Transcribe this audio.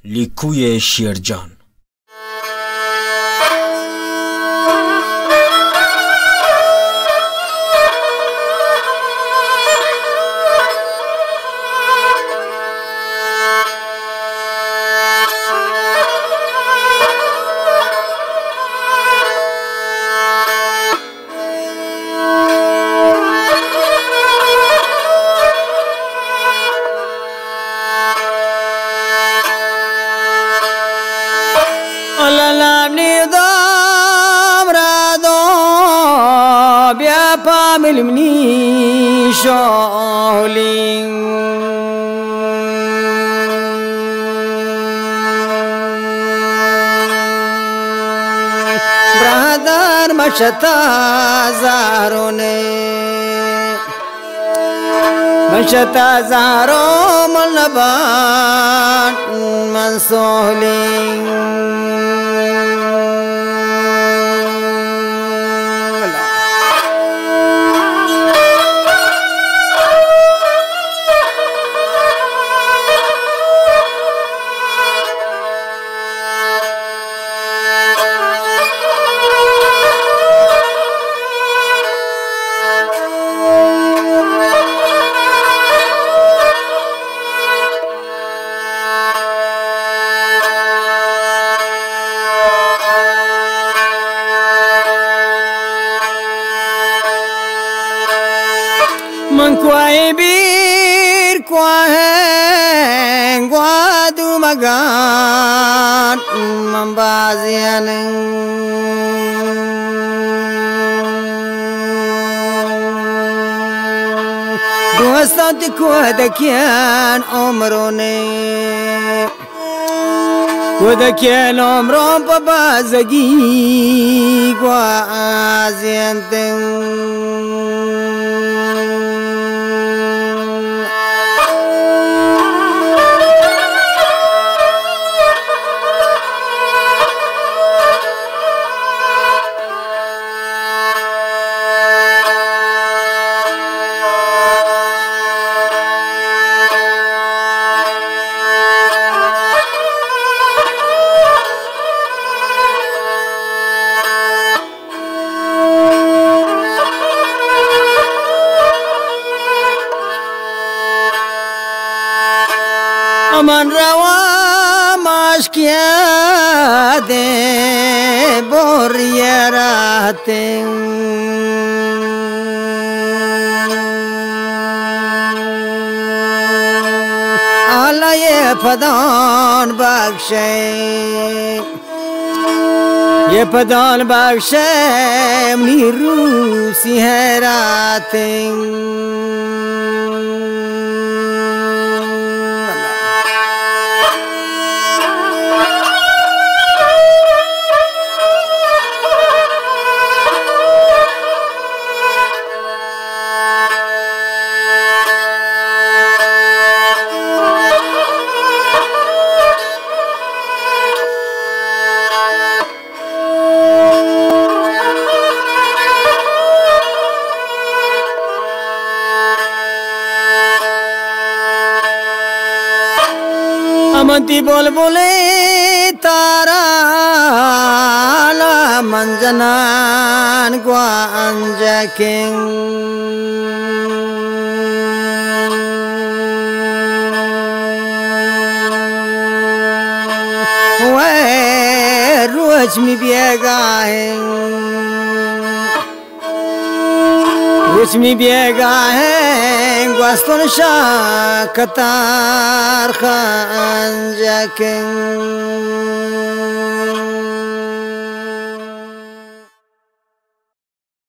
لیکوی شیرجان. مني شالين برادر مشتا زاروني مشتا زارو ملبان منصولين من کوای بیر کواه گوادو مگان من بازیان دوستان کوه دکیان عمرونه ودکیان عمرون پا بازگی گوازیان من روا ماشکیا دے بوریا راتے آلا یہ پدان بخشے یہ پدان بخشے منی روسی ہے راتے अमंती बोल बोले तारा ला मंजनान ग्वांजा किंग वे रोज मी बिएगा है اسمي بيقاهن قوستون شاكتار خانجاكن